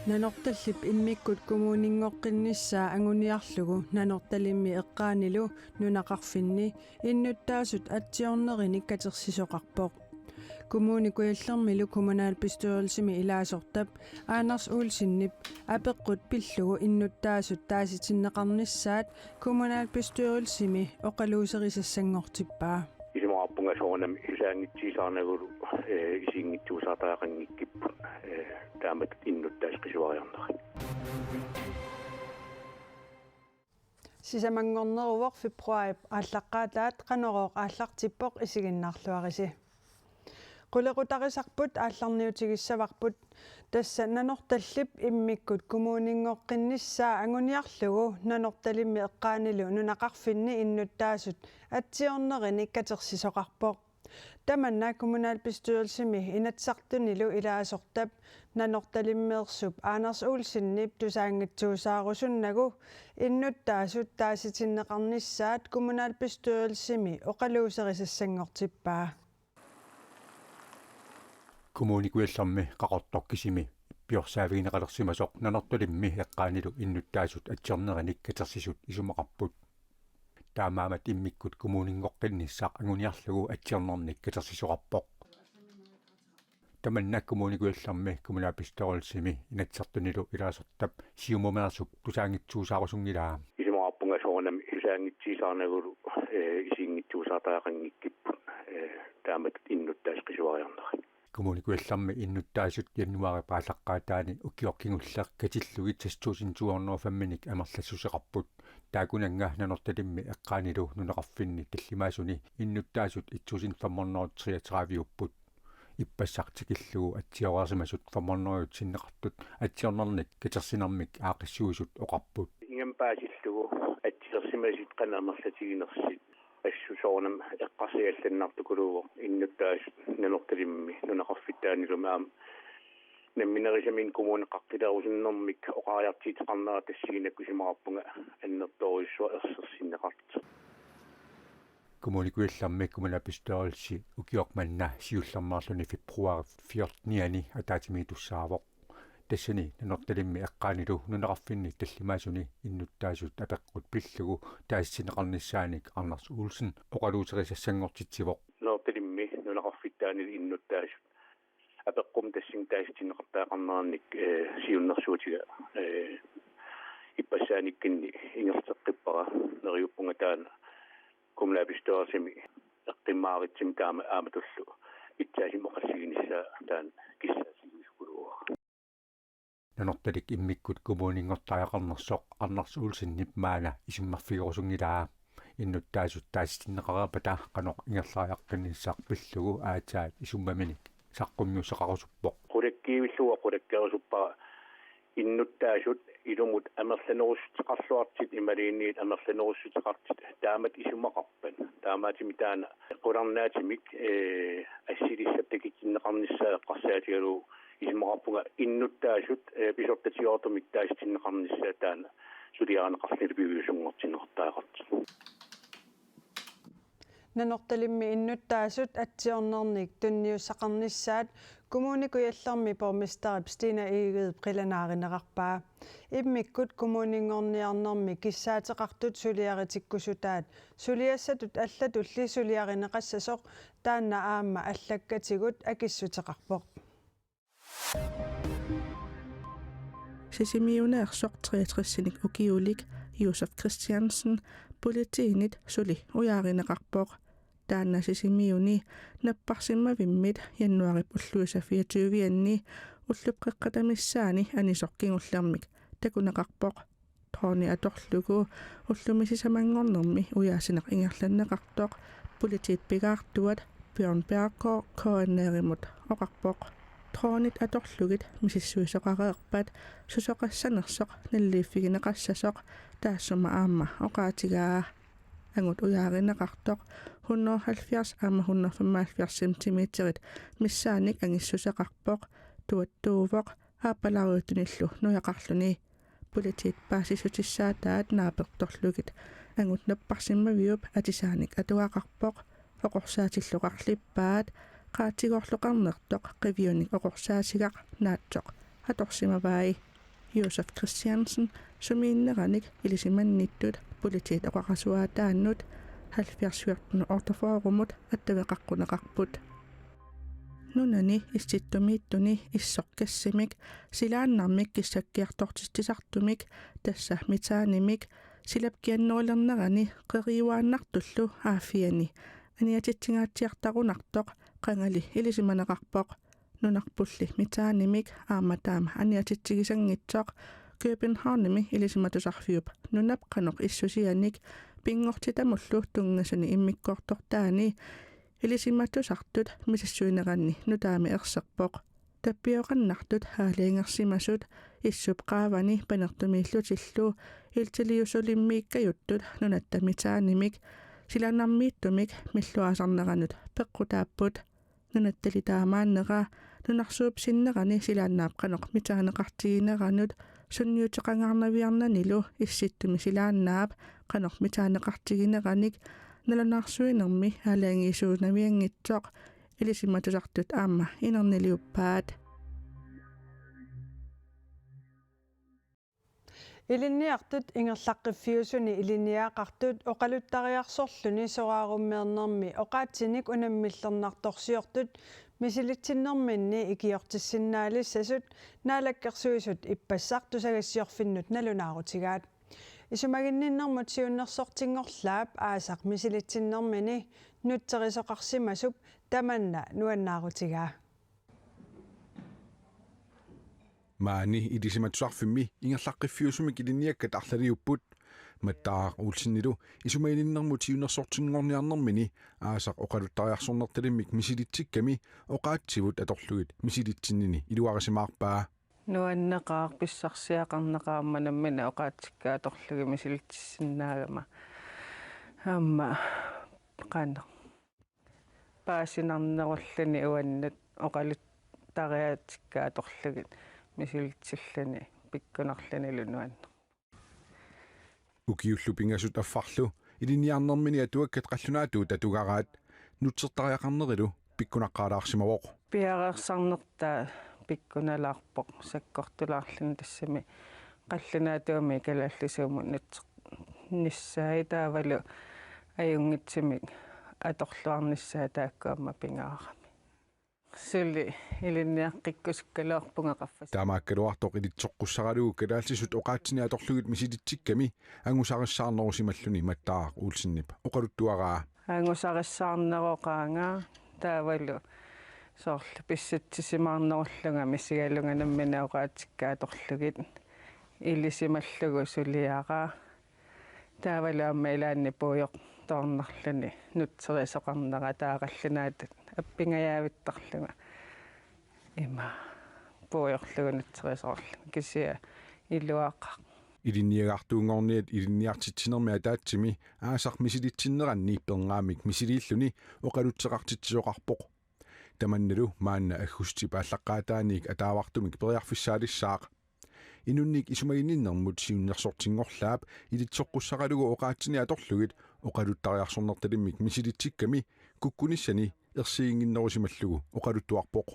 Nanortallip immikkut kumuuningoqqinnissaa anguniarlugu nanortalimmi eqqaanilu nunaqarfinni innuttaasut atsiornerini katersisoqarpoq kumuunikuillermilu kommunaalbestyrelsimi ilaasortap Anders Olsinnip apeqqut pillugu innuttaasut taasitinneqarnissaat kommunaalbestyrelsimi oqaluuserisassanngortippaa isumaqarpunga soornam isaangitsiisaarnagulu isiingitsuusaataaqangikkippu taamat innuttaasqisuariarneri sisamangorneruvoq februari ааllaqqaataat qanorooq aallartippoq isiginnaarluarisi qulequtarisarput aallarniutigissavарпут тасса наnortallip иммиккут кумуунинngоққиннissaa anguniarlugu nanortalimmi eqqaanilu nunaqarfinni innuttaasut atsiornerini katersisоqarpoq tamanna kommunalbestyrelsimi inatsartunilu ilaasortap nanortalimmeersup Anders Olsinnip tusaangitsuusaarusunnagu innuttaasut taasitinneqarnissaat kommunalbestyrelsimi oqaluuserisassanngortippaa kommunikuillermi qaqortorkisimi piorsaavigneqalersimasoq nanortalimmi eqqaanilu innuttaasut atsiornerini katersisut isumaqarput taamaamat immikkut kommuningoqqinnissaaq anguniarlugu atsiornernik katersisoqarpoq tamanna kommunikuillermi kommunalbestyrelsimi inatsartunilu ilaasortap siumumersup tusaangitsuusaarusunngilaa isumaqarpunga soornam isaangitsiisaarnagulu isiingitsuusaataaqangikkippu taamat innuttaasqisuariarneri kommunikuillermi innuttaasut januari paallaqqaataani ukiorkingulleq katillugit sastuusinsuornerufamminik amerlassuseqarput taakunanga nanortalimmi eqqaanilu nuneqarfinni tallimaasuni innuttaasut itsuusin famornerutриатравиуппут иппассартикиллугу атсиорерсимасут famornerut sinneqartut atsiornernik katersinarmik aaqissuusut oqarput ingempаасиллугу атсиерсимасит qanaamerlatiginersit ассусоорнам эққарсиалланнартукулуго иннуттаасут наnortalimmi нунеқарфиттаанилумаам намминерисамин коммунеқаққилерусиннэрмик оқариартиитеқарнера тассигинаккусимақарпунга аннерторуиссуа ерсерсиннеқарт kommunikuillermi kommunalbestyrelsi ukiormanna siullermaarluni februari 14 ataatimiitussaaavoq тассани наnortalimmi эққаанилу нунеқарфинни таллимаасуни иннуттаасут апеққут пиллугу таассинеқарниссааник Anders Olsen оқалуутерисассангортитсивоқ наnortalimmi нунеқарфиттаанил иннуттаасут апеққум тассин таассинеқартаақарнерник сиуннэрсуутига иппассааниккинни ингертеққиппара нериуппунга таана kommunalbestyrelsimi эққиммааритсим таама ааматуллу итсаасим оқассигинисsaa таан киссаасигискулуа nanortalik immikkut kommuninngortariaqarnersoq Anders Olsinnip maana isummarfigurusungilaa innuttaasut taassitinneqarapata qanoq ingerlaariaqqinnissaaq pillugu aataat isummaminik saqqummiusseqarusuppoq qulakkiivillua qulakkerusuppara innuttaasut ilumut amerlanerusseqarluartit imaliinniit amerlanerusseqartit taamat isumaqarpan taamaatimi taana qularnaatimik assilissaptakitsinneqarnissaa eqqarsaatigalu isumaqarpunga innuttaasut pisortatiortumik taastinneqarnissaa taana suliaaneqarlilupivisuнгортиннэртаақарт nanortalimmi innuttaasut atsiornernik tunniussaqarnissaat kommunikujallermi pormistarip Stina Eged qilanaarinneqarpaa immikkut kommuningorniarnermi kissaateqartut suliaritikkusutaat suliassatut allatulli suliarineqassasoq taanna aamma allakkatigut akissuteqarpoq Sisimiuneersoq 63-sinik ukiulik Josef Christiansen politiinit suli ujaarineqarpoq taanna sisimiuni napparsimmavimmit januari pulluisa 24 ullupreqqatamissaani anisorkingullermik takuneqarpoq trooni atorlugu ullumisissamangornermi ujaasinaq ingerlanneqartoq politiit pigaartuat Bjørn Berggaard koanneerimut oqarpoq troonit atorlugit misissuisoqareerpat susoqassanersoq nalliiffigineqassasoq taassuma aamma oqaatigaa angut ujaarineqartoq 170 aamma 175 centimeterit missaanik angissuseqarpoq tuattuuvoq aappalaruutunillu nujaqarluni politiit paasisutissaataat naapertorlugit angut napparsimmaviup atisaanik atuaqarpoq oqorsaatilluqarlippaat qaatigorluqarnertoq qiviunik oqorsaasiqaq naatsoq atorsimavai Josef Christiansen sumiinneqanik ilisimannittut politit oqaqasuataannut 70 ortofoorumut attaveqaqqunaqarput nunani istittumiittuni issoqqassimik silaannarmik kissakkiartortistisartumik tassa mitaanimik silapkiannerulernerani qeriuaannartullu aafiani aniatitsingaatiartarunartoq qangali ilisimanaqarpoq nunarpulli mitaanimik aamataama aniatitsigisangitsoq Kööpenhaunimi ilisimatusarfiup nunap qanoq issusianik pingortitamullu tungasuni immikkoortortaani ilisimatusartut misissuineranni nutaami erserpoq tappioqannartut haaliingersimasut issup qaavani panertumiillutillu iltiliusulimmiikkajuttut nunattamitaanimik silanarmiittumik milluasarneranut peqqutaapput nunattalitaamaanneraa nunarsuupsinnerani silaannaap qanoq mitaaneqartigineranut sunniuteqangaarnaviarnanilu issittumi silaannaap qanoq mitaaneqartigineranik nalanarsuinermi haalaangiisuunaviangitsoq ilisimatusartut aamma inerniluuppaat Ilinniartut ingerlaqqiffiusuni iliniaqartut oqaluttariarsorluni soraarummeernermi oqaatsinik unammillernertorsiortut misilitsinnerminni ikiortissinnaalisasut naalakkersuisut ippassartusagassiorfinnut nalunaarutigaat isumaginninnermut siunnersortingorlaap aasaq misilitsinnermini nutterisoqarsimasup tamanna nuannaarutigaa maani idisimatusarfimmi ingerlaqqiffiusumik iliniakkat arlaliupput mattaaq uulsinnilu isumaininnermut siunnersortinngorniarnermini aasaq oqaluttariarsornertalimmik misilittikkami oqaatsivut atorlugit misilittinnini iluarisimaarpaa nuanneqaar pissarsiaqarneqaarmanammina oqaatsikkaa misilittissinnaagama amma qanneq paasinarnerullani uannat oqaluttariatikkaa atorlugit misilitsillani pikkunarlanilu nuanne ukiullu pingasut affarlu iliniarnermini atuakkat qallunaatuut atugaraat nutsertariaqarnerilu pikkunaqqaalaarsimavoq piareersarnertaa pikkunalaarpoq sakkortulaarluni tassami qallunaatuami kalallisuumu nissaai taavalu ajungitsimik atorluarnissaa taakkuamma pingaarami suli ilinniaqqikkusukkaluarpunga qaffas taamaakkaluartoq ilitsoqqussaralugu kalaallisut oqaatsini atorlugit misilittikkami angusarissаарnerussimalluni mattaaq uulsinnip oqaluttuaraa angusarissаарneroqaanga taavalu soorlu pissatsisimaarnerullunga missigalunga oqaatsikkaa atorlugit ilisimallugu suliaraa taavalu amma ilaanni puujoq toornerluni nutserisoqarnera taaqallunaatut appingajaavittarluga ima puujorlugu nutserisoorlu kisia illuaqaq iliniagartuungorniat iliniartitsinermi ataatsimi aasaq misilitsinneranni pernaamik misiliilluni oqalutseqartitsisoqarpoq tamannalu maanna aggusti paallaqqaataanik ataavartumik periarfissaalissaaq inunnik isumaginninnermut siunnersortingorlaap ilitsoqqussaqalugu oqaatsini atorlugit oqaluttariarsornertalimmik misilittikkami kukkunissani ersiinginnerusimallugu oqaluttuarpoq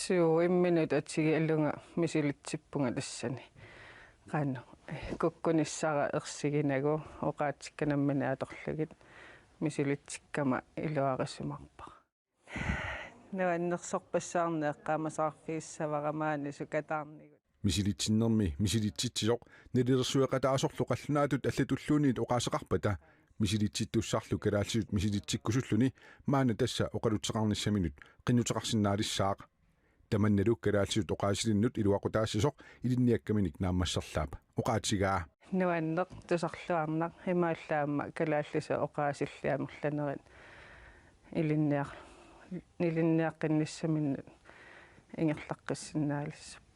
suu imminut atsigi allunga misilitsippunga tassani qanno kukkunissara ersiginagu oqaatsikkanammina atorlugit misilittikkama iluarisumarpa nuannersorpassaarneeqqaamasarfiissavaramаани sukataarnigut misilitsinnermi misilitsitsioq nalilерсуеqataasorlu qallunaatut allatulluuniit oqaaseqarpata misilitsittussarlu kalaallisut misilitsikkusulluni maana tassa oqalutseqarnissaminut qinnuteqarsinnaalissaaq tamannalu kalaallisut oqaasilinnut iluaqutaassisoq ilinniakkaminik naammasserlaap oqaatsigaa nuanneq tusarluarnaq imaallaamma kalaallisu oqaasilliamerlanerit ilinniaqqinnissaminut ingerlaqqissinnaalissup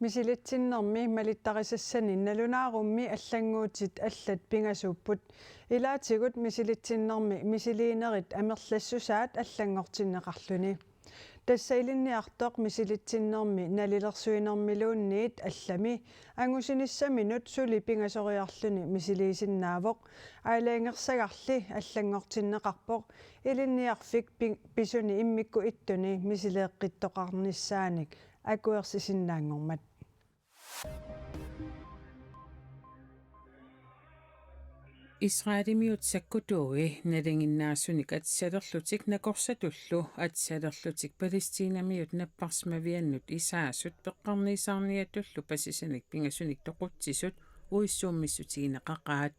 misilitsinnermi malittarissassani nalunaarummi allanguutit allat pingasuupput ilaatigut misilitsinnermi misiliinerit amerlassusaat allangortinneqarluni tassa ilinniartoq misilitsinnermi nalilersuinermiluunniit allami angusinissaminut suli pingasoriarluni misiliisinnaavoq aalaangersagarli allangortinneqarpoq ilinniarfik pisuni immikku ittuni misileeqqittoqarnissaanik акуерсисиннаангормат Israelimiut sakkutui nalinginnaassunik atsalerlutik nakorsatullu atsalerlutik Palestiinamiut napparsmaviannut isaassut peqqarniisaarniatullu pasisanik pingasunik toqutsisut uissuummissutigineqaqaat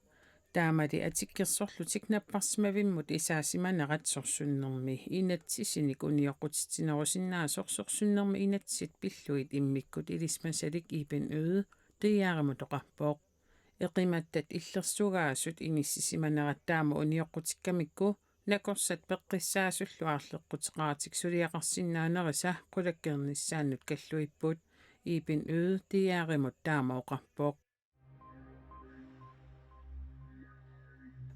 taamali atikkersorlutik napparsmavimmut isaassimanerat sorsunnermi inatsisinik uniorqutitinerusinnaasorsorsunnermi inatsit pilluit immikkut ilismasalik ipen øde qiyaarimutoqarpooq eqimattat illersugaasut inissisimanerat uniorqutikkamikku nakorsat peqqissaasullu aarleqqutiqaatik suliaqarsinnaanerisa qulakkernissaannut kalluipput iipin øde tiaarimut taamaoqarpooq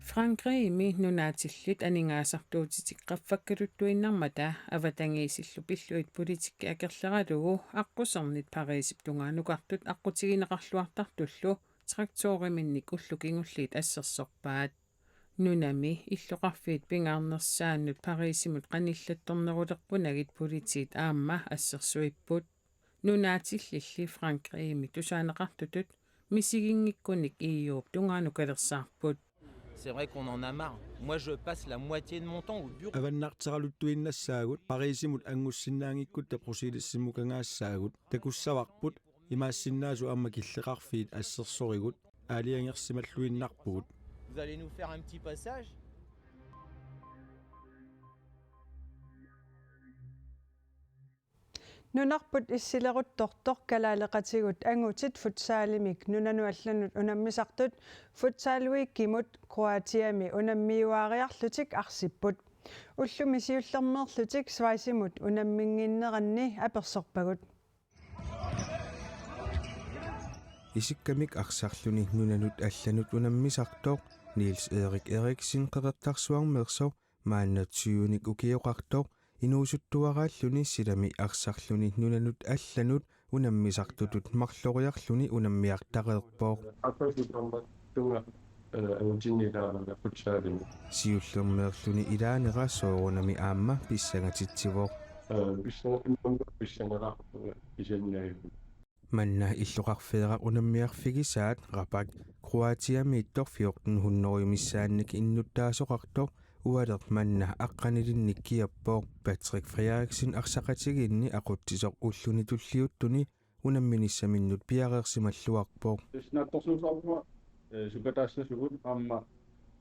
Frankriimi nunaatillit aningaasartuutitik qaffakkaluttuinnarmata avatangiisillu pilluit politikki akerleralugu aqqusernit Pariisip tungaanukartut aqutigineqarluartartullu traktoriminnik ullukingulliit assersorpaat nunami illoqarfiit pingaarnersaannut Pariisimut qanillattorneruleqpunagit politiit aamma assersuipput nunaatillilli Frankriimi tusaaneqartutut misigingikkunik iuup tungaanukalersaarput. C'est vrai qu'on en a marre. Moi, je passe la moitié de mon temps au bureau. Аваннартаралуттуиннассаагут Парисимут ангуссиннаангиккут тапросилиссимукангаассаагут такуссаварпут имаассиннаасу аама киллеқарфиит ассерсоригут аалиангерсималлуиннарпугут. Vous allez nous faire un petit passage? нунарпут иссилерутторtor калаалеқатигут ангутит футсааlimik нунану унаммисартут футсааluikkimut Кроатиами унаммиуаариарлутик арсиппут уллуми сиуллермеерлутик свайсимут унаммингиннеранни аперсорпагут исиккамик арсаарлуни нунанут алланут унаммисартоқ Niels Erik Eriksen qeqertarsuarmeerso maannatсиуник укиоқартоқ инуусуттуарааллуни силами арсарлуни нунанут алланут унаммисартутут марлориарлуни унаммиартaqeerpooq сиуллермеерлуни илаанера соорунами аама писсангатитсивоқ манна иллоқарфеерaq унаммиарфигисаат рапак Кроатиами 1400 миссаанник иннуттаасоқартоқ уалер манна аққанилинник киаппооқ Патрик Фриериксен арсақатигинни ақутсисоқ уллуни туллиуттуни унамминиссаминнут пиареерсималлуарпооқ снатторсуусаарпуа сукатаассасугут аама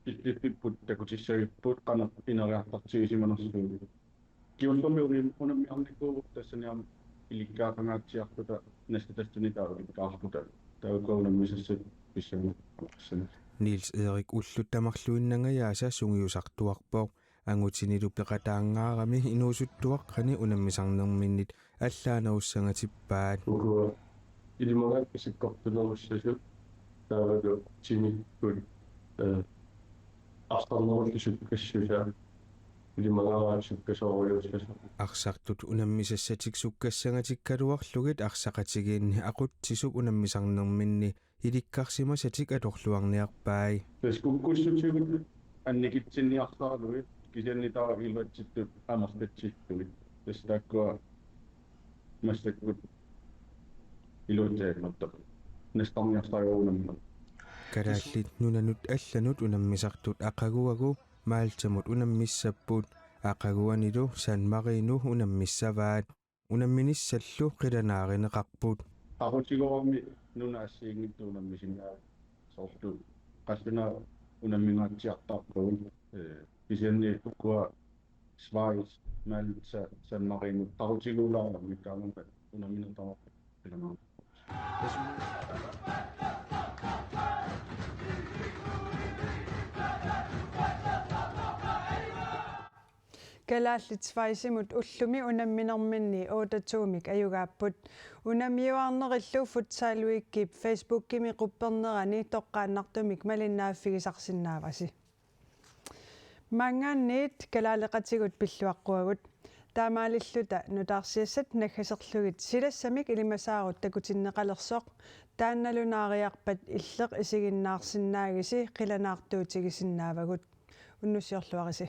пиппиппут такутиссагиппут қанақ инериартартигисиманерсугу киуллумиули унаммиарниккуугут тассаниам иликкаақангаатсиарпута настатассуни таавикаарпута таукоунаммисассат писсагу Niels Erik уллуттамарлуиннангаяаса сунгиусартуарпооq ангутинилу пеқатаангаарами инуусуттуаққани унаммисарнерминнит аллаанеруссангатиппаат илимагат писиккортунеруссасут тааваду тимиккут астарнеруллисут кассусаа арсартут унаммисассатик суккассангатиккалуарлугит арсақатигиинни aqutsisuk унаммисарнерминни иликкарсимасатик аторлуарниарпаи пескуккуссутигут анникитсинниарсаалугит кисианнитаавилуатситтут амартатситтугит тастааккуа мастаккут илуутаакматтақ настарниарсаагуунамма калааллит нунанут алланут унаммисартут ақагуагу маалтамут унаммиссаппут ақагуанилу Сан-Марину унаммиссаваат унамминиссаллу қиланааринеқарпут ақутигорами нунаассиингиттуунаммисинаа сорту qassuna unammingaatiartarpun kisianni ukua Schweiz Malta San Marino tarutiguulaarmi kaanunpa unamminertarpa pilama kalaallit svaisimut ullumi unamminerminni 8-tuumik ayugaapput unammiuarnerillu futsaaluikkip Facebook-kimi quppernerani toqqaannartumik malinnaaffigisarsinnaavasi mangaanniit kalaaleqatigut pilluaqquagut taamaalilluta nutaarsiassat naggaserlugit silassamik ilimasaarut takutinneqalersoq taannalunaariarpat illeq isiginnaarsinnaagisi qilanaartuutigisinnaavagut unnussiorluarisi